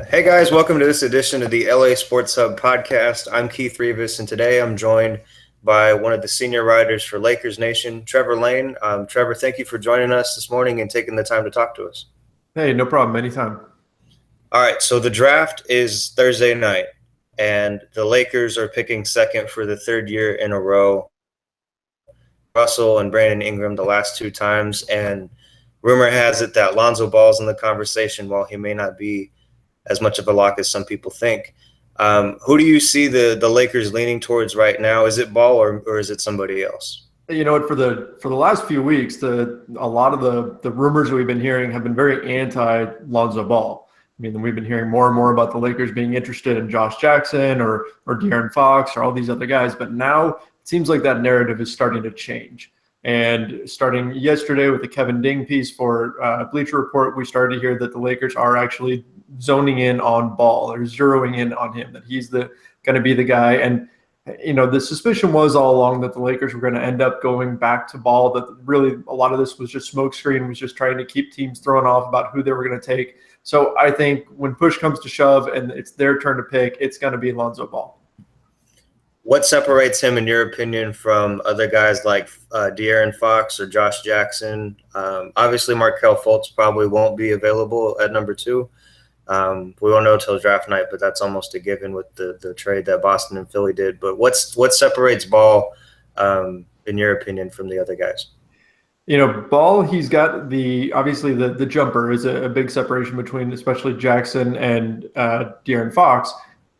Hey guys, welcome to this edition of the LA Sports Hub podcast. I'm Keith Rivas, and today I'm joined by one of the senior writers for Lakers Nation, Trevor Lane. Trevor, thank you for joining us this morning and taking the time to talk to us. Hey, no problem. Anytime. All right, so the draft is Thursday night, and the Lakers are picking second for the third year in a row. Russell and Brandon Ingram the last two times, and rumor has it that Lonzo Ball's in the conversation while he may not be as much of a lock as some people think. Who do you see the Lakers leaning towards right now? Is it Ball or is it somebody else? You know what? For the last few weeks, a lot of the rumors that we've been hearing have been very anti Lonzo Ball. I mean, we've been hearing more and more about the Lakers being interested in Josh Jackson or De'Aaron Fox or all these other guys, but now it seems like that narrative is starting to change. And starting yesterday with the Kevin Ding piece for Bleacher Report, we started to hear that the Lakers are actually zoning in on Ball or zeroing in on him, that he's going to be the guy. And the suspicion was all along that the Lakers were going to end up going back to Ball, that really a lot of this was just smokescreen, was just trying to keep teams thrown off about who they were going to take. So I think when push comes to shove and it's their turn to pick, it's going to be Lonzo Ball. What separates him, in your opinion, from other guys like De'Aaron Fox or Josh Jackson? Obviously, Markelle Fultz probably won't be available at number two. We won't know till draft night, but that's almost a given with the trade that Boston and Philly did. But what separates Ball, in your opinion, from the other guys? Ball, he's got obviously the jumper is a big separation between especially Jackson and De'Aaron Fox,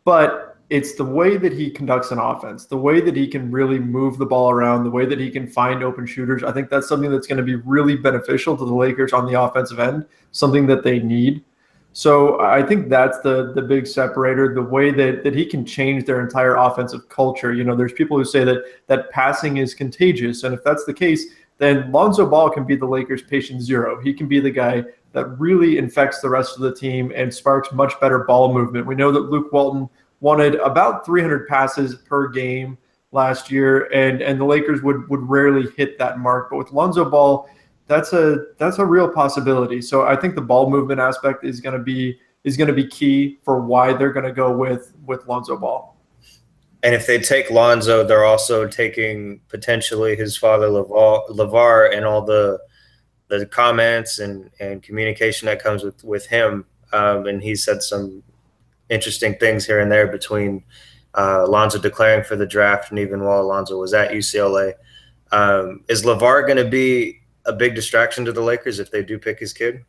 but it's the way that he conducts an offense, the way that he can really move the ball around, the way that he can find open shooters. I think that's something that's going to be really beneficial to the Lakers on the offensive end, something that they need. So I think that's the big separator, the way that he can change their entire offensive culture. There's people who say that passing is contagious. And if that's the case, then Lonzo Ball can be the Lakers' patient zero. He can be the guy that really infects the rest of the team and sparks much better ball movement. We know that Luke Walton wanted about 300 passes per game last year, and the Lakers would rarely hit that mark. But with Lonzo Ball, that's a real possibility. So I think the ball movement aspect is going to be key for why they're going to go with Lonzo Ball. And if they take Lonzo, they're also taking potentially his father Lavar and all the comments and communication that comes with him. And he said some interesting things here and there between Lonzo declaring for the draft and even while Lonzo was at UCLA. Is Lavar going to be a big distraction to the Lakers if they do pick his kid?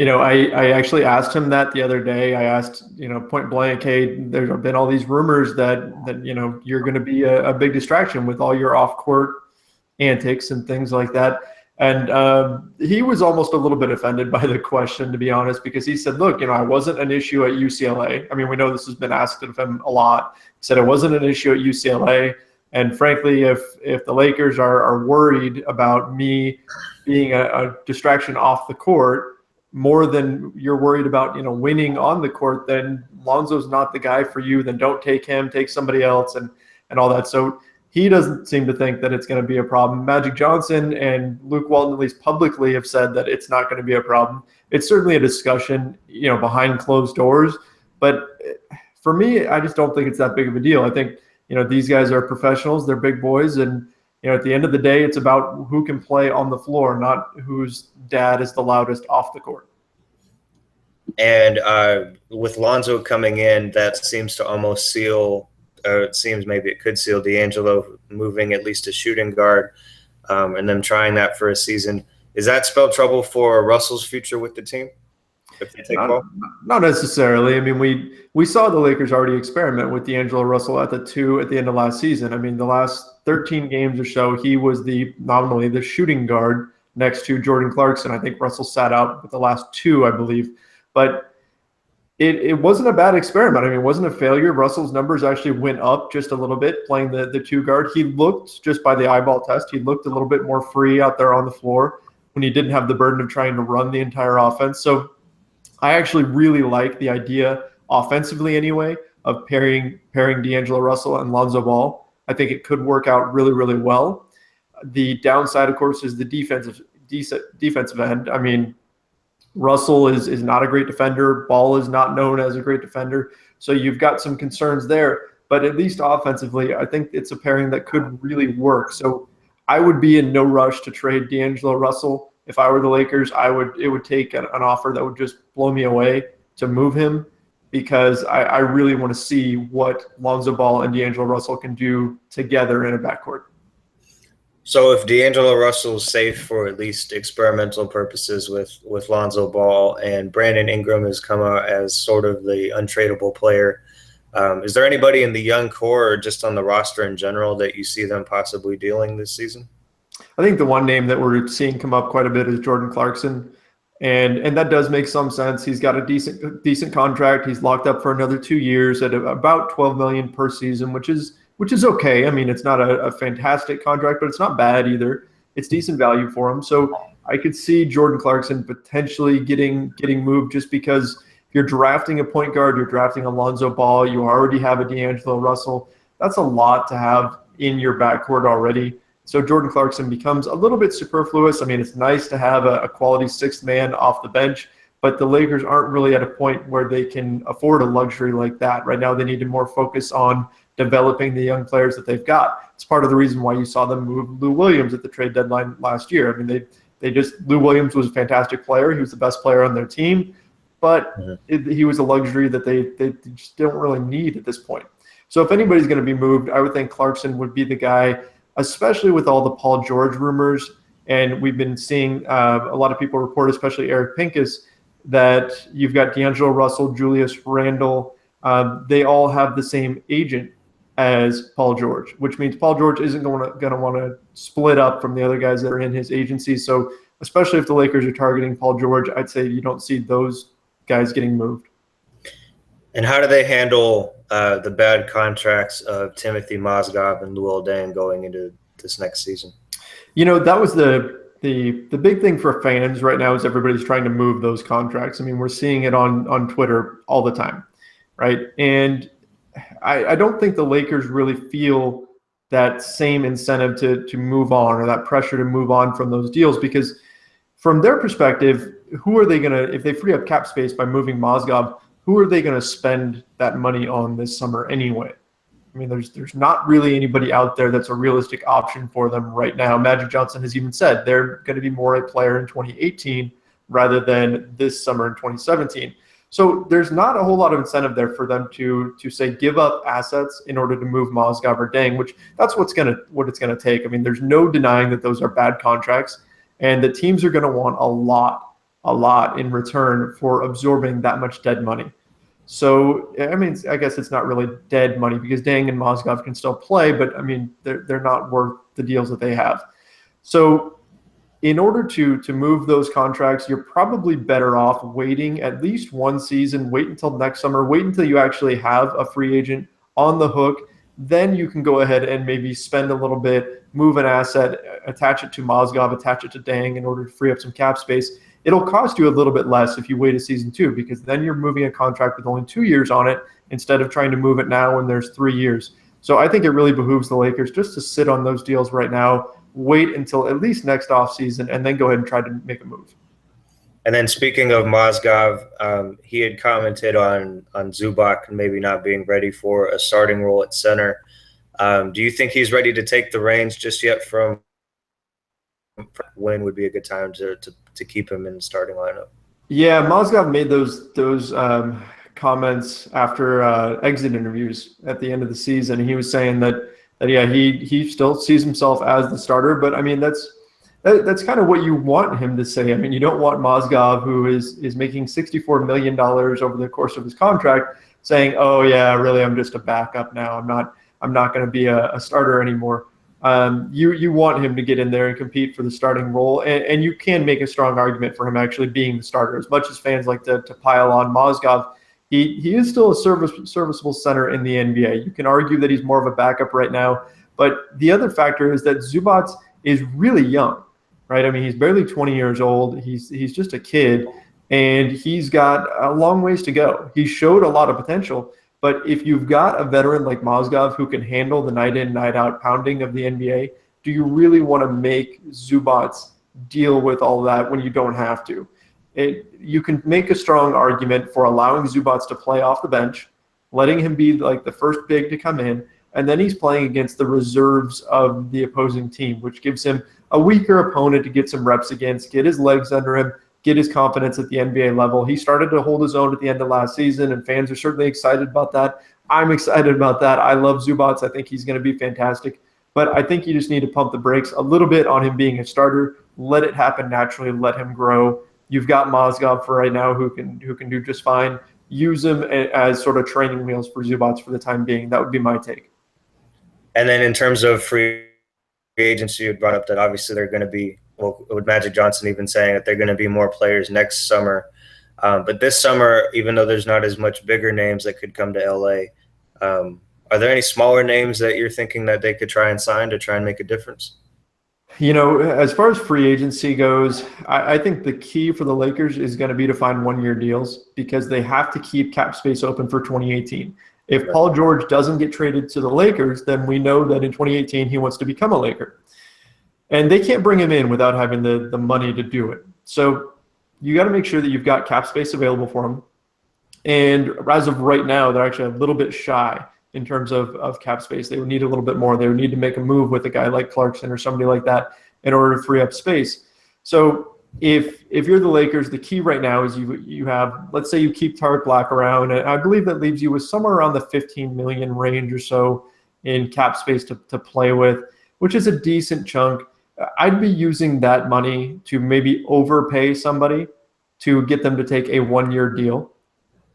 I actually asked him that the other day. I asked, point blank, hey, there have been all these rumors that you're going to be a big distraction with all your off-court antics and things like that. And he was almost a little bit offended by the question, to be honest, because he said, look, I wasn't an issue at UCLA. I mean, we know this has been asked of him a lot. He said it wasn't an issue at UCLA. And frankly, if the Lakers are worried about me being a distraction off the court more than you're worried about, winning on the court, then Lonzo's not the guy for you. Then don't take him, take somebody else and all that. So he doesn't seem to think that it's going to be a problem. Magic Johnson and Luke Walton, at least publicly, have said that it's not going to be a problem. It's certainly a discussion, behind closed doors. But for me, I just don't think it's that big of a deal. I think, these guys are professionals. They're big boys. And, at the end of the day, it's about who can play on the floor, not whose dad is the loudest off the court. And with Lonzo coming in, that seems to almost seal – it seems maybe it could seal D'Angelo moving at least a shooting guard and then trying that for a season. Does that spell trouble for Russell's future with the team if they take Ball? Not necessarily. I mean, we saw the Lakers already experiment with D'Angelo Russell at the two at the end of last season. I mean, the last 13 games or so, he was nominally the shooting guard next to Jordan Clarkson. I think Russell sat out with the last two, I believe. But it wasn't a bad experiment. I mean, it wasn't a failure. Russell's numbers actually went up just a little bit playing the two guard. He looked, just by the eyeball test, he looked a little bit more free out there on the floor when he didn't have the burden of trying to run the entire offense. So I actually really like the idea, offensively anyway, of pairing D'Angelo Russell and Lonzo Ball. I think it could work out really, really well. The downside, of course, is the defensive end. I mean, Russell is not a great defender. Ball is not known as a great defender. So you've got some concerns there. But at least offensively, I think it's a pairing that could really work. So I would be in no rush to trade D'Angelo Russell. If I were the Lakers, it would take an offer that would just blow me away to move him, because I really want to see what Lonzo Ball and D'Angelo Russell can do together in a backcourt. So if D'Angelo Russell's safe for at least experimental purposes with Lonzo Ball, and Brandon Ingram has come out as sort of the untradeable player, is there anybody in the young core or just on the roster in general that you see them possibly dealing this season? I think the one name that we're seeing come up quite a bit is Jordan Clarkson. And that does make some sense. He's got a decent contract. He's locked up for another 2 years at about $12 million per season, which is okay. I mean, it's not a fantastic contract, but it's not bad either. It's decent value for him. So I could see Jordan Clarkson potentially getting moved, just because if you're drafting a point guard, you're drafting Alonzo Ball, you already have a D'Angelo Russell. That's a lot to have in your backcourt already. So Jordan Clarkson becomes a little bit superfluous. I mean, it's nice to have a quality sixth man off the bench, but the Lakers aren't really at a point where they can afford a luxury like that. Right now, they need to more focus on developing the young players that they've got. It's part of the reason why you saw them move Lou Williams at the trade deadline last year. I mean, Lou Williams was a fantastic player. He was the best player on their team, but he was a luxury that they just don't really need at this point. So if anybody's going to be moved, I would think Clarkson would be the guy, especially with all the Paul George rumors. And we've been seeing a lot of people report, especially Eric Pincus, that you've got D'Angelo Russell, Julius Randle. They all have the same agent as Paul George, which means Paul George isn't going to want to split up from the other guys that are in his agency. So especially if the Lakers are targeting Paul George, I'd say you don't see those guys getting moved. And how do they handle the bad contracts of Timothy Mozgov and Luol Deng going into this next season? You know, that was the big thing for fans right now, is everybody's trying to move those contracts. I mean, we're seeing it on Twitter all the time, right? And I don't think the Lakers really feel that same incentive to move on, or that pressure to move on from those deals, because from their perspective, who are they going to, if they free up cap space by moving Mozgov, who are they going to spend that money on this summer anyway? I mean, there's not really anybody out there that's a realistic option for them right now. Magic Johnson has even said they're going to be more a player in 2018 rather than this summer in 2017. So there's not a whole lot of incentive there for them to say give up assets in order to move Mozgov or Deng, which that's what it's gonna take. I mean, there's no denying that those are bad contracts, and the teams are going to want a lot in return for absorbing that much dead money. So, I mean, I guess it's not really dead money, because Deng and Mozgov can still play, but I mean, they're not worth the deals that they have. So in order to move those contracts, you're probably better off waiting at least one season, wait until next summer, wait until you actually have a free agent on the hook. Then you can go ahead and maybe spend a little bit, move an asset, attach it to Mozgov, attach it to Deng in order to free up some cap space. It'll cost you a little bit less if you wait a season 2, because then you're moving a contract with only 2 years on it instead of trying to move it now when there's 3 years. So I think it really behooves the Lakers just to sit on those deals right now, wait until at least next offseason, and then go ahead and try to make a move. And then speaking of Mozgov, he had commented on Zubac maybe not being ready for a starting role at center. Do you think he's ready to take the reins just yet? From when would be a good time to keep him in the starting lineup? Yeah, Mozgov made those comments after exit interviews at the end of the season. He was saying that yeah, he still sees himself as the starter, but I mean, that's kind of what you want him to say. I mean, you don't want Mozgov, who is making $64 million over the course of his contract, saying, "Oh yeah, really, I'm just a backup now. I'm not going to be a starter anymore." You want him to get in there and compete for the starting role, and you can make a strong argument for him actually being the starter. As much as fans like to pile on Mozgov, he is still a serviceable center in the NBA. You can argue that he's more of a backup right now, but the other factor is that Zubac is really young, right? I mean, he's barely 20 years old. He's just a kid, and he's got a long ways to go. He showed a lot of potential, but if you've got a veteran like Mozgov who can handle the night in, night out pounding of the NBA, do you really want to make Zubac deal with all that when you don't have to? you can make a strong argument for allowing Zubats to play off the bench, letting him be like the first big to come in, and then he's playing against the reserves of the opposing team, which gives him a weaker opponent to get some reps against, get his legs under him, get his confidence at the NBA level. He started to hold his own at the end of last season, and fans are certainly excited about that. I'm excited about that. I love Zubats. I think he's going to be fantastic. But I think you just need to pump the brakes a little bit on him being a starter. Let it happen naturally. Let him grow. You've got Mozgov for right now who can do just fine. Use him as sort of training wheels for Zubats for the time being. That would be my take. And then in terms of free agency, you brought up that obviously they're going to be, well, with Magic Johnson even saying that they're going to be more players next summer. But this summer, even though there's not as much bigger names that could come to LA, are there any smaller names that you're thinking that they could try and sign to try and make a difference? As far as free agency goes, I think the key for the Lakers is going to be to find one-year deals because they have to keep cap space open for 2018. If Paul George doesn't get traded to the Lakers, then we know that in 2018 he wants to become a Laker. And they can't bring him in without having the money to do it. So you got to make sure that you've got cap space available for him. And as of right now, they're actually a little bit shy in terms of cap space. They would need a little bit more. They would need to make a move with a guy like Clarkson or somebody like that in order to free up space. So if you're the Lakers, the key right now is you have, let's say you keep Tarek Black around, and I believe that leaves you with somewhere around the 15 million range or so in cap space to play with, which is a decent chunk. I'd be using that money to maybe overpay somebody to get them to take a one-year deal.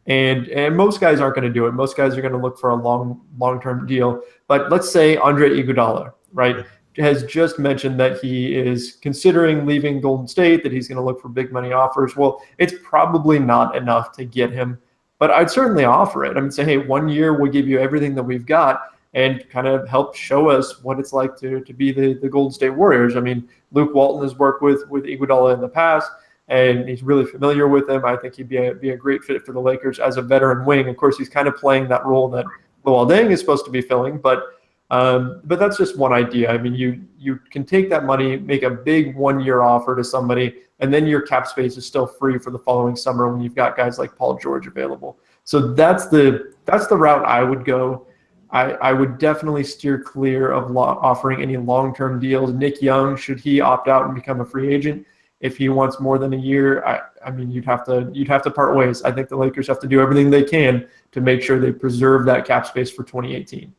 And most guys aren't going to do it. Most guys are going to look for a long-term deal. But let's say Andre Iguodala, right, has just mentioned that he is considering leaving Golden State, that he's going to look for big money offers. Well, it's probably not enough to get him, but I'd certainly offer it. I mean, say, hey, 1 year we'll give you everything that we've got and kind of help show us what it's like to be the Golden State Warriors. I mean, Luke Walton has worked with Iguodala in the past, and he's really familiar with him. I think he'd be a great fit for the Lakers as a veteran wing. Of course, he's kind of playing that role that Luol Deng is supposed to be filling, but that's just one idea. I mean, you can take that money, make a big 1 year offer to somebody, and then your cap space is still free for the following summer when you've got guys like Paul George available. So that's the route I would go. I would definitely steer clear of offering any long-term deals. Nick Young, should he opt out and become a free agent, if he wants more than a year, I mean, you'd have to part ways. I think the Lakers have to do everything they can to make sure they preserve that cap space for 2018.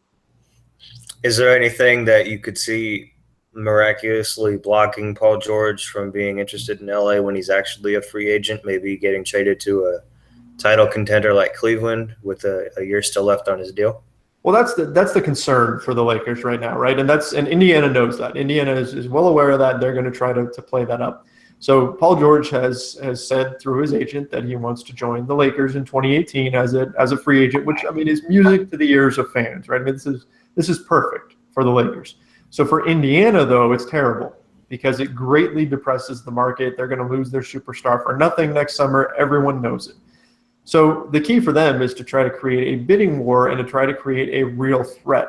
Is there anything that you could see miraculously blocking Paul George from being interested in LA when he's actually a free agent, maybe getting traded to a title contender like Cleveland with a year still left on his deal? Well, that's the concern for the Lakers right now, right? And Indiana knows that. Indiana is well aware of that. They're going to try to play that up. So Paul George has said through his agent that he wants to join the Lakers in 2018 as a free agent, which, I mean, is music to the ears of fans, right? I mean, this is perfect for the Lakers. So for Indiana, though, it's terrible because it greatly depresses the market. They're going to lose their superstar for nothing next summer. Everyone knows it. So the key for them is to try to create a bidding war and to try to create a real threat.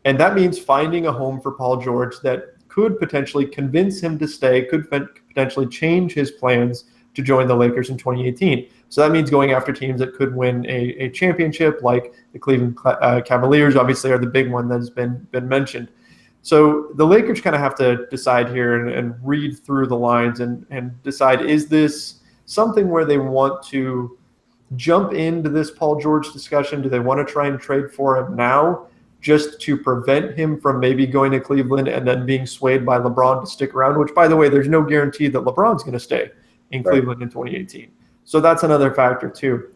And that means finding a home for Paul George that could potentially convince him to stay, could potentially change his plans to join the Lakers in 2018. So that means going after teams that could win a championship, like the Cleveland Cavaliers, obviously, are the big one that has been mentioned. So the Lakers kind of have to decide here and read through the lines and decide, is this something where they want to jump into this Paul George discussion? Do they want to try and trade for him now just to prevent him from maybe going to Cleveland and then being swayed by LeBron to stick around, which, by the way, there's no guarantee that LeBron's going to stay in Cleveland in 2018. So that's another factor too.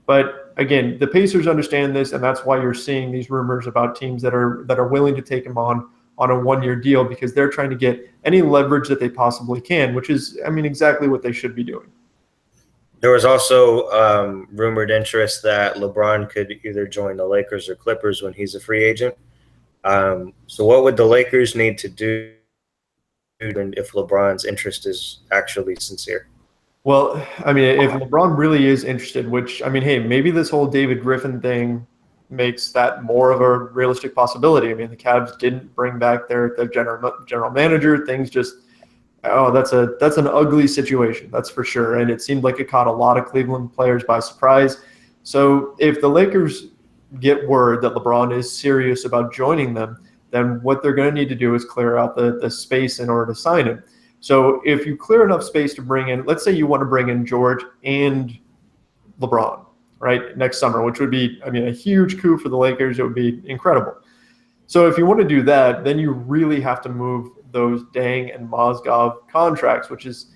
But again, the Pacers understand this, and that's why you're seeing these rumors about teams that are willing to take him on a 1 year deal, because they're trying to get any leverage that they possibly can, which is, I mean, exactly what they should be doing. There was also rumored interest that LeBron could either join the Lakers or Clippers when he's a free agent. So what would the Lakers need to do if LeBron's interest is actually sincere? Well, I mean, if LeBron really is interested, which, I mean, hey, maybe this whole David Griffin thing makes that more of a realistic possibility. I mean, the Cavs didn't bring back their general manager. Things just Oh, that's an ugly situation, that's for sure. And it seemed like it caught a lot of Cleveland players by surprise. So if the Lakers get word that LeBron is serious about joining them, then what they're going to need to do is clear out the space in order to sign him. So if you clear enough space to bring in, let's say you want to bring in George and LeBron, right, next summer, which would be, I mean, a huge coup for the Lakers. It would be incredible. So if you want to do that, then you really have to move those Dang and Mozgov contracts, which is,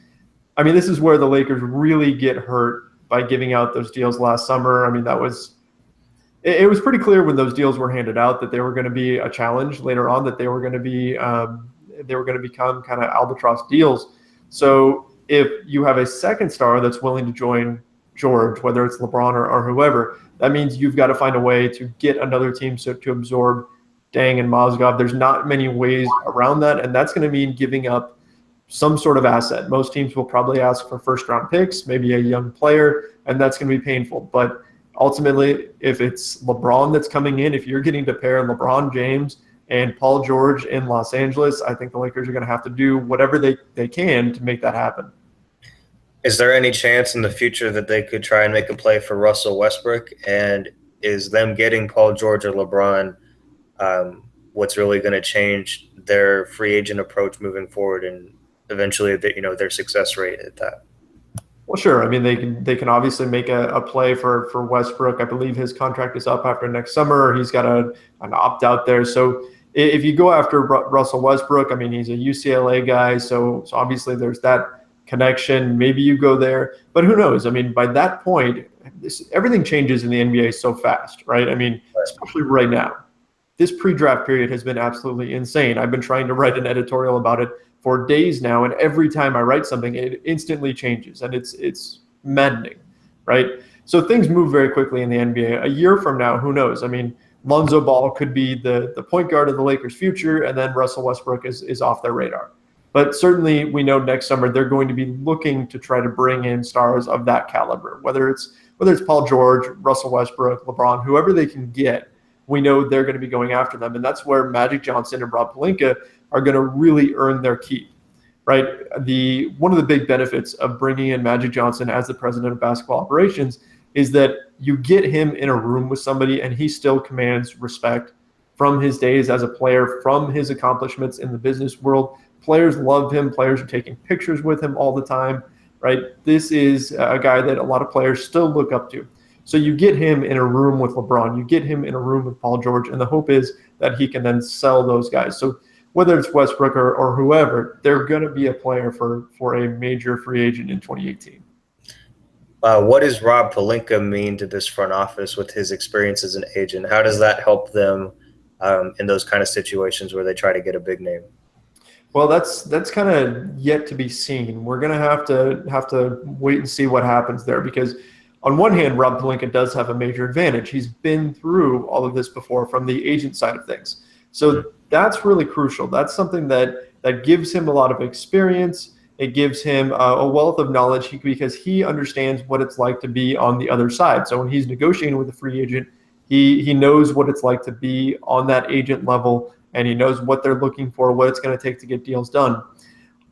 I mean, this is where the Lakers really get hurt by giving out those deals last summer. I mean, it was pretty clear when those deals were handed out that they were going to be a challenge later on, that they were going to become kind of albatross deals. So if you have a second star that's willing to join George, whether it's LeBron or whoever, that means you've got to find a way to get another team to absorb Dang and Mozgov. There's not many ways around that, and that's going to mean giving up some sort of asset. Most teams will probably ask for first-round picks, maybe a young player, and that's going to be painful. But ultimately, if it's LeBron that's coming in, if you're getting to pair LeBron James and Paul George in Los Angeles, I think the Lakers are going to have to do whatever they can to make that happen. Is there any chance in the future that they could try and make a play for Russell Westbrook? And is them getting Paul George or LeBron what's really going to change their free agent approach moving forward, and eventually, their success rate at that? Well, sure. I mean, they can obviously make a play for Westbrook. I believe his contract is up after next summer. He's got an opt out there. So if you go after Russell Westbrook, I mean, he's a UCLA guy, so obviously there's that connection. Maybe you go there, but who knows? I mean, by that point, everything changes in the NBA so fast, right? I mean, especially right now. This pre-draft period has been absolutely insane. I've been trying to write an editorial about it for days now, and every time I write something, it instantly changes, and it's maddening, right? So things move very quickly in the NBA. A year from now, who knows? I mean, Lonzo Ball could be the point guard of the Lakers' future, and then Russell Westbrook is off their radar. But certainly, we know next summer they're going to be looking to try to bring in stars of that caliber, whether it's Paul George, Russell Westbrook, LeBron, whoever they can get. We know they're going to be going after them. And that's where Magic Johnson and Rob Pelinka are going to really earn their keep, right? One of the big benefits of bringing in Magic Johnson as the president of basketball operations is that you get him in a room with somebody and he still commands respect from his days as a player, from his accomplishments in the business world. Players love him. Players are taking pictures with him all the time, right? This is a guy that a lot of players still look up to. So you get him in a room with LeBron, you get him in a room with Paul George, and the hope is that he can then sell those guys. So whether it's Westbrook or whoever, they're going to be a player for a major free agent in 2018. What does Rob Pelinka mean to this front office with his experience as an agent? How does that help them in those kind of situations where they try to get a big name? Well, that's kind of yet to be seen. We're going to have to wait and see what happens there, because on one hand, Rob Pelinka does have a major advantage. He's been through all of this before from the agent side of things. So that's really crucial. That's something that gives him a lot of experience. It gives him a wealth of knowledge because he understands what it's like to be on the other side. So when he's negotiating with a free agent, he knows what it's like to be on that agent level, and he knows what they're looking for, what it's going to take to get deals done.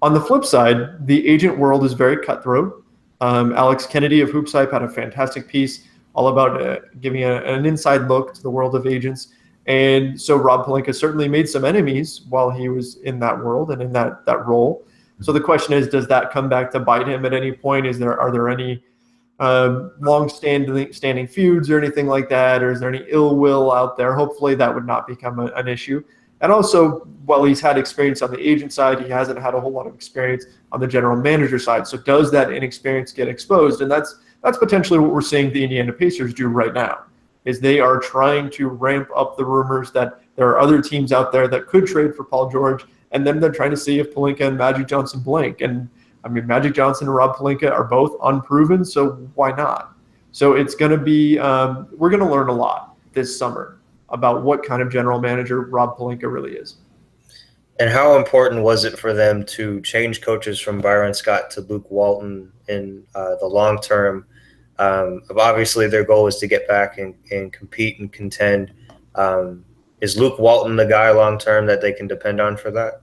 On the flip side, the agent world is very cutthroat. Alex Kennedy of Hoops Hype had a fantastic piece all about giving an inside look to the world of agents. And so Rob Pelinka certainly made some enemies while he was in that world and in that role. So the question is, does that come back to bite him at any point? Are there any long-standing feuds or anything like that? Or is there any ill will out there? Hopefully that would not become an issue. And also, while he's had experience on the agent side, he hasn't had a whole lot of experience on the general manager side. So does that inexperience get exposed? And that's potentially what we're seeing the Indiana Pacers do right now, is they are trying to ramp up the rumors that there are other teams out there that could trade for Paul George, and then they're trying to see if Pelinka and Magic Johnson blink. And I mean, Magic Johnson and Rob Pelinka are both unproven, so why not? So it's going to be we're going to learn a lot this summer about what kind of general manager Rob Pelinka really is. And how important was it for them to change coaches from Byron Scott to Luke Walton in the long term? Obviously, their goal is to get back and compete and contend. Is Luke Walton the guy long term that they can depend on for that?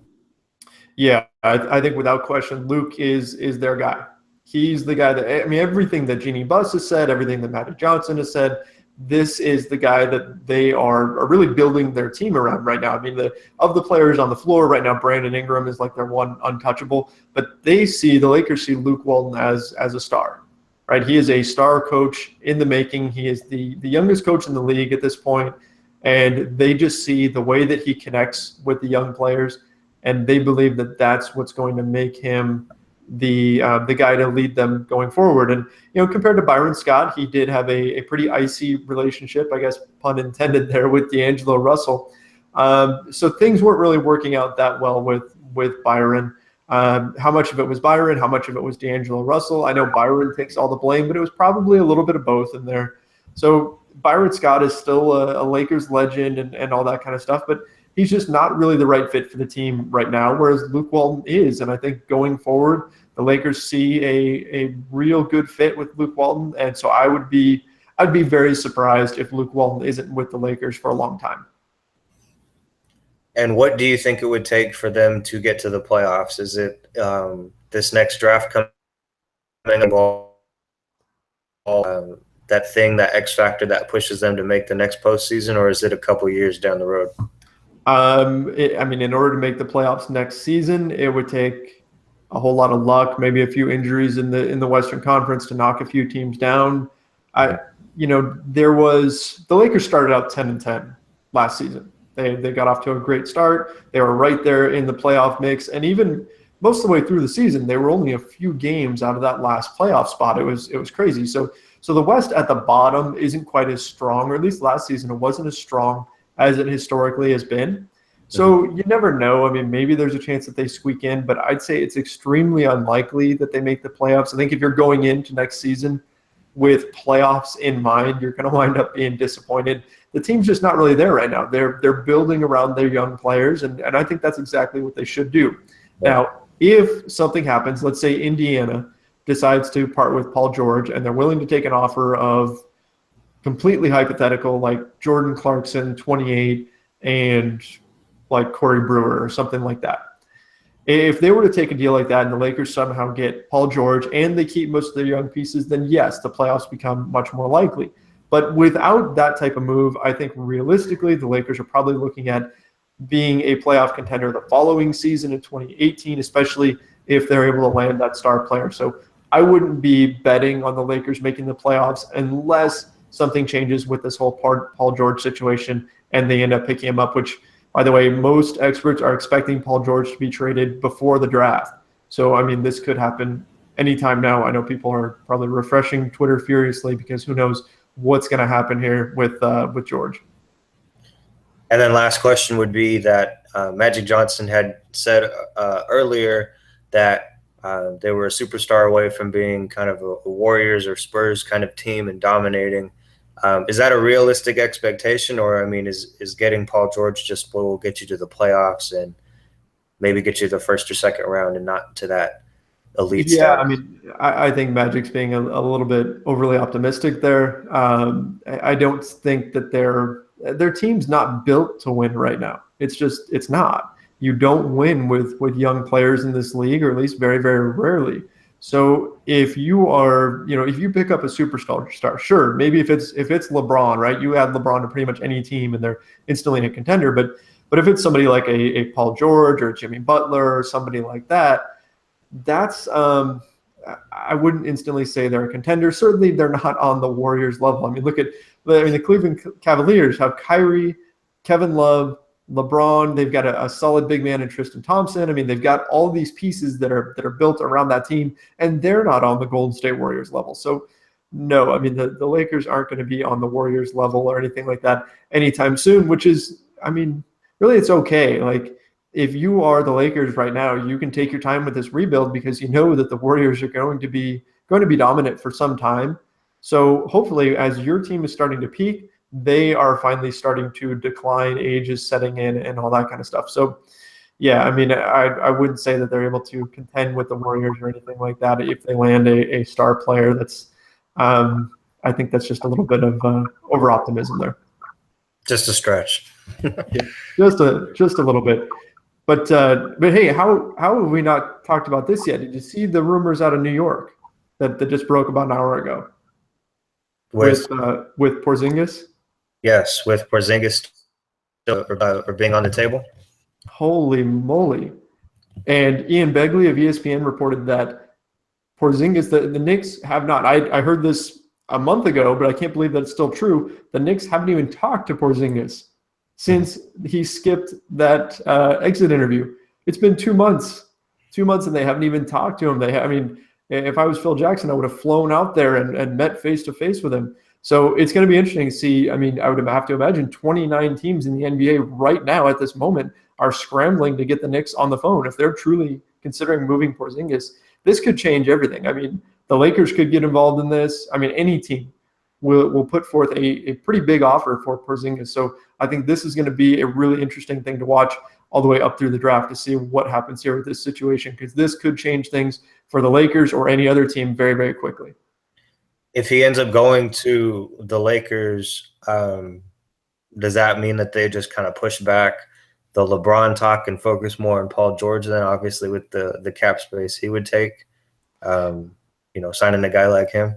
Yeah, I think without question, Luke is their guy. He's the guy that, I mean, everything that Jeannie Buss has said, everything that Magic Johnson has said, this is the guy that they are really building their team around right now. I mean, of the players on the floor right now, Brandon Ingram is like their one untouchable, but the Lakers see Luke Walton as a star, right? He is a star coach in the making. He is the youngest coach in the league at this point, and they just see the way that he connects with the young players, and they believe that that's what's going to make him the guy to lead them going forward. And compared to Byron Scott, he did have a pretty icy relationship, I guess pun intended there, with D'Angelo Russell. So things weren't really working out that well with Byron. How much of it was Byron? How much of it was D'Angelo Russell? I know Byron takes all the blame, but it was probably a little bit of both in there. So Byron Scott is still a Lakers legend and all that kind of stuff, but he's just not really the right fit for the team right now, whereas Luke Walton is. And I think going forward, the Lakers see a real good fit with Luke Walton. And so I'd be very surprised if Luke Walton isn't with the Lakers for a long time. And what do you think it would take for them to get to the playoffs? Is it this next draft coming, that thing, that X factor that pushes them to make the next postseason, or is it a couple years down the road? I mean, in order to make the playoffs next season, it would take a whole lot of luck, maybe a few injuries in the Western Conference to knock a few teams down. The Lakers started out 10-10 last season. They got off to a great start. They were right there in the playoff mix, and even most of the way through the season, they were only a few games out of that last playoff spot. It was crazy. So the West at the bottom isn't quite as strong, or at least last season it wasn't as strong as it historically has been. So you never know. I mean, maybe there's a chance that they squeak in, but I'd say it's extremely unlikely that they make the playoffs. I think if you're going into next season with playoffs in mind, you're going to wind up being disappointed. The team's just not really there right now. They're building around their young players, and I think that's exactly what they should do. Yeah. Now, if something happens, let's say Indiana decides to part with Paul George, and they're willing to take an offer of completely hypothetical, like Jordan Clarkson, 28, and like Corey Brewer or something like that. If they were to take a deal like that and the Lakers somehow get Paul George and they keep most of their young pieces, then yes, the playoffs become much more likely. But without that type of move, I think realistically the Lakers are probably looking at being a playoff contender the following season in 2018, especially if they're able to land that star player. So I wouldn't be betting on the Lakers making the playoffs unless something changes with this whole Paul George situation and they end up picking him up, which, by the way, most experts are expecting Paul George to be traded before the draft. So, I mean, this could happen anytime now. I know people are probably refreshing Twitter furiously because who knows what's going to happen here with George. And then last question would be that Magic Johnson had said earlier that they were a superstar away from being kind of a Warriors or Spurs kind of team and dominating. Is that a realistic expectation, or I mean, is getting Paul George just will get you to the playoffs and maybe get you the first or second round and not to that elite status? I mean, I think Magic's being a little bit overly optimistic there. I don't think that their team's not built to win right now. It's not. You don't win with young players in this league, or at least very, very rarely. So if you are, if you pick up a superstar, sure, maybe if it's LeBron, right? You add LeBron to pretty much any team and they're instantly a contender. But if it's somebody like a Paul George or Jimmy Butler or somebody like that, that's I wouldn't instantly say they're a contender. Certainly they're not on the Warriors level. I mean, look at the Cleveland Cavaliers have Kyrie, Kevin Love, LeBron. They've got a solid big man in Tristan Thompson. I mean, they've got all these pieces that are built around that team, and they're not on the Golden State Warriors level. So no, I mean, the Lakers aren't going to be on the Warriors level or anything like that anytime soon, which is, I mean, really it's okay. Like, if you are the Lakers right now, you can take your time with this rebuild because you know that the Warriors are going to be dominant for some time. So hopefully as your team is starting to peak, they are finally starting to decline, age is setting in, and all that kind of stuff. So, yeah, I mean, I wouldn't say that they're able to contend with the Warriors or anything like that if they land a star player. That's, I think that's just a little bit of over-optimism there. Just a stretch. Yeah, just a little bit. But hey, how have we not talked about this yet? Did you see the rumors out of New York that just broke about an hour ago With with Porzingis? yes, with Porzingis still, or being on the table. Holy moly! And Ian Begley of ESPN reported that Porzingis, the Knicks have not. I heard this a month ago, but I can't believe that it's still true. The Knicks haven't even talked to Porzingis since he skipped that exit interview. It's been 2 months, 2 months, and they haven't even talked to him. I mean, if I was Phil Jackson, I would have flown out there and met face to face with him. So it's going to be interesting to see. I mean, I would have to imagine 29 teams in the NBA right now at this moment are scrambling to get the Knicks on the phone. If they're truly considering moving Porzingis, this could change everything. I mean, the Lakers could get involved in this. I mean, any team will put forth a pretty big offer for Porzingis. So I think this is going to be a really interesting thing to watch all the way up through the draft to see what happens here with this situation, because this could change things for the Lakers or any other team very, very quickly. If he ends up going to the Lakers, does that mean that they just kind of push back the LeBron talk and focus more on Paul George? Then obviously with the cap space he would take, signing a guy like him.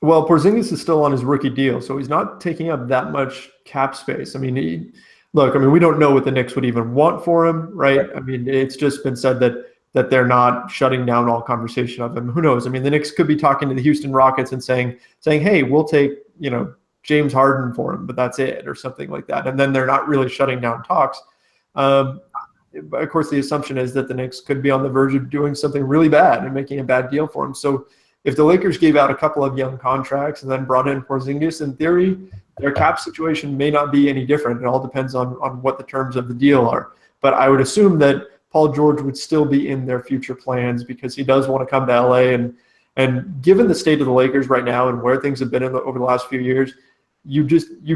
Well, Porzingis is still on his rookie deal, so he's not taking up that much cap space. I mean, we don't know what the Knicks would even want for him, right? I mean, it's just been said that they're not shutting down all conversation of him. Who knows? I mean, the Knicks could be talking to the Houston Rockets and saying, hey, we'll take, James Harden for him, but that's it, or something like that. And then they're not really shutting down talks. Of course, the assumption is that the Knicks could be on the verge of doing something really bad and making a bad deal for him. So if the Lakers gave out a couple of young contracts and then brought in Porzingis, in theory, their cap situation may not be any different. It all depends on what the terms of the deal are. But I would assume that Paul George would still be in their future plans because he does want to come to LA. And given the state of the Lakers right now and where things have been over the last few years, you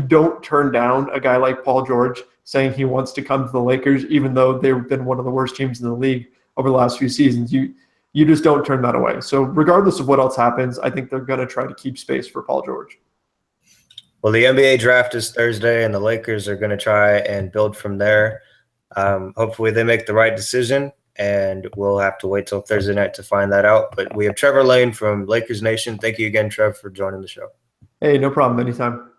don't turn down a guy like Paul George saying he wants to come to the Lakers, even though they've been one of the worst teams in the league over the last few seasons. You just don't turn that away. So regardless of what else happens, I think they're going to try to keep space for Paul George. Well, the NBA draft is Thursday, and the Lakers are going to try and build from there. Hopefully they make the right decision, and we'll have to wait till Thursday night to find that out. But we have Trevor Lane from Lakers Nation. Thank you again, Trev, for joining the show. Hey, no problem. Anytime.